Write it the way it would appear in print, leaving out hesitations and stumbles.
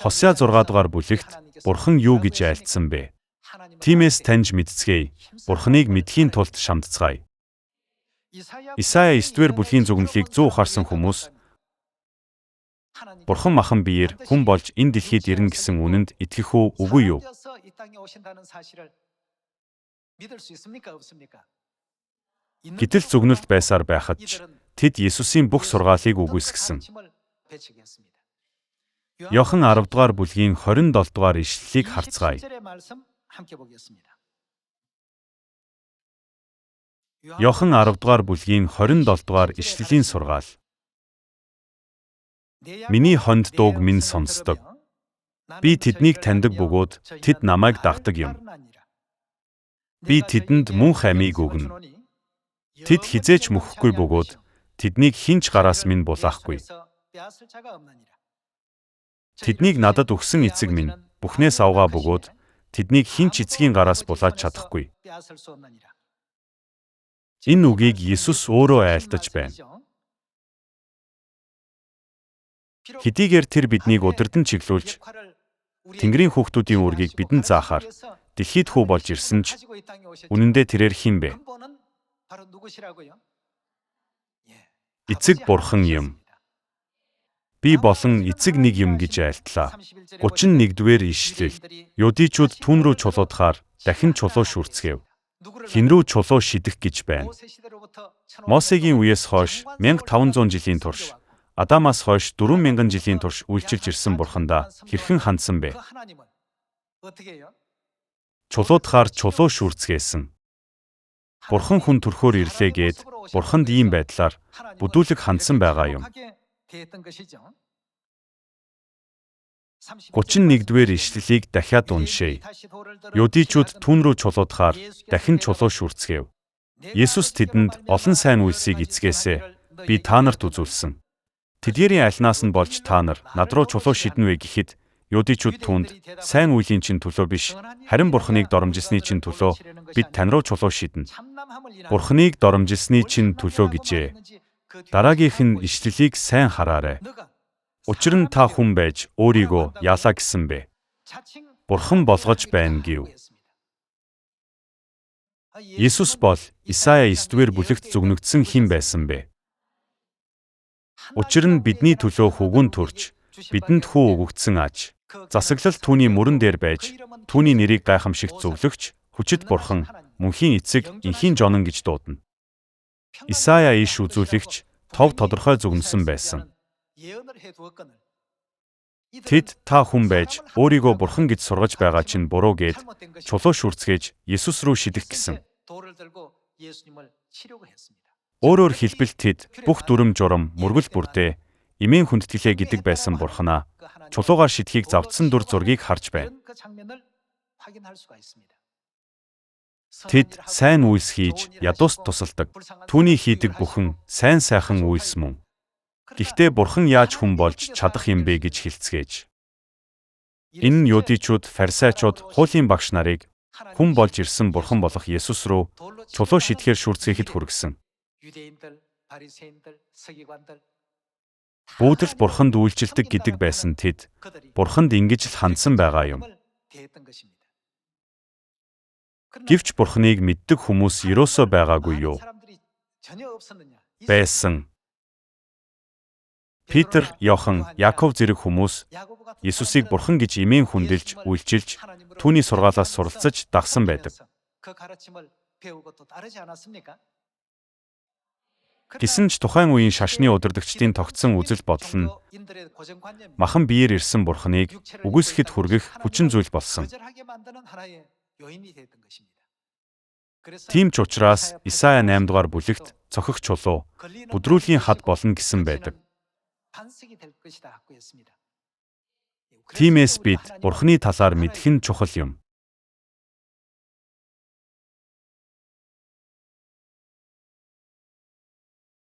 Хосea 6 дугаар бүлэгт Бурхан юу гэж айлтсан бэ? Тиймээс таньж мэдцгээе. Бурханыг мэдхийн тулд шамдцгаая. Исая 9-р бүлгийн зүгнэлийг 100 ухаарсан хүмүүс Бурхан махан биеэр хүн болж энэ дэлхийд ирнэ гэсэн үнэнд итгэх үү, үгүй юу? Гэтэл зүгнэлт байсаар байхад ч тэд Есүсийн бүх сургаалыг үгүйсгэсэн. Иохан 10 дугаар бүлгийн 27 дугаар ишлэлийг харцгаая. Иохан 10 дугаар бүлгийн 27 дугаар ишлэлийн сургаал. Миний хонд дууг минь сонсдог. Би тэднийг таньдаг бөгөөд тэд намайг дагдаг юм. Би тэдэнд мөн хамийг өгнө. Тэд хизээч мөхгүй бөгөөд тэднийг хинч гараас минь булаахгүй. Тэднийг надад өгсөн эцэг минь бүхнээс авгаа бөгөөд тэднийг хинч эцгийн гараас булааж чадахгүй. Энэ үгийг Есүс өөрөө айлтаж байна. Хэдийгээр тэр биднийг удирдан чиглүүлж Тэнгэрийн хүүхдүүдийн үргийг бидэнд заахаар дэлхийд хүү болж ирсэн ч үнэндээ тэрээр хэн бэ? Эцэг Бурхан юм. Би болон эцэг нэг юм гэж айлтлаа. 31-р ишлэл. Юдичууд түүн рүү чулуудахаар дахин чулуу шүрцгээв. Хэн рүү чулуу шидэх гэж байна. Мосегийн үеэс хойш 1500 жилийн турш Адамаас хойш 4000 жилийн турш үйлчилж ирсэн Бурхандаа хэрхэн хандсан бэ? Чулуудахаар чулуу шүрцгээсэн. Бурхан хүн төрхөөр ирлээ гээд Бурханд ийм байдлаар бүдүүлэг хандсан байгаа юм. 31-р ишлэлийг дахиад уншъя. Юдичууд түүн рүү чулуудахаар дахин чулуу шүрцгээв. Есүс тэдэнд олон сайн үйлсийг эцгээсээ би та нарт үзүүлсэн. Тэдгээрийн альнаас нь болж та нар над руу чулуу шиднэ вэ гэхэд юдичууд түүнд сайн үеийн чинь төлөө биш, харин Бурханыг доромжилсны чинь төлөө бид тань руу чулуу шиднэ. Бурханыг доромжилсны чинь төлөө гэжээ. Дараагийнх нь ишлэлийг сайн хараарай. Учир нь та хүн байж өөрийгөө яалаа гэсэн бэ? Бурхан болгож байна гэв. Есүс бол Исая 9-р бүлэгт зүгнэгдсэн хэн байсан бэ? Учир нь бидний төлөө хөвгүн төрж, бидэнд хүү өгөгдсөн аж. Засаглал түүний мөрөн дээр байж, түүний нэрийг гайхамшигт зөвлөгч, хүчит Бурхан, мөнхийн эцэг, инхийн жонон гэж дуудана. Исая иш үзүүлэгч тов тодорхой зүгнэсэн байсан. Тэд та хүн байж өөрийгөө Бурхан гэж сургаж байгаа чинь буруу гээд чулуу шүрцгээж Есүс рүү шидэх гэсэн. Өөрөөр хэлбэл тэд бүх дүрм журам, мөргөл бүртээ, эмээн хүндэтгэлээ гэдэг байсан Бурханаа чулуугаар шидэхийг завдсан дүр зургийг харж байна. Тэд сайн үйлс хийж ядуус тусалдаг. Түүний хийдэг бүхэн сайн сайхан үйлс мөн. Гэхдээ Бурхан яаж хүн болж чадах юм бэ гэж хэлцгээж. Энэ нь юдичууд, фарисеучуд, хуулийн багш нарыг хүн болж ирсэн Бурхан болох Есүс рүү чулуу шидэхээр шүрцгээхэд хүргэсэн. Бүүдэл Бурханд үйлчилдэг гэдэг байсан тэд Бурханд ингэж л хандсан байгаа юм. Гэвч Бурханыг мэддэг хүмүүс ерөөсөө байгаагүй юу? Байсан. Питер, Иохан, Яков зэрэг хүмүүс Есүсийг Бурхан гэж эмээн хүндэлж, үйлчилж, түүний сургаалаас суралцаж дагсан байдаг. Гэсэн ч тухайн үеийн шашны удирдагчдын тогтсон үзэл бодол нь махан биеэр ирсэн Бурханыг үгүйсгэхэд хүргэх хүчин зүйл болсон. Тийм ч учраас Исая 8 дугаар бүлэгт цохих чулуу, бүдрүүлгийн хад болно гэсэн байдаг. Тиймээс бид Бурханы талаар мэдэх нь чухал юм.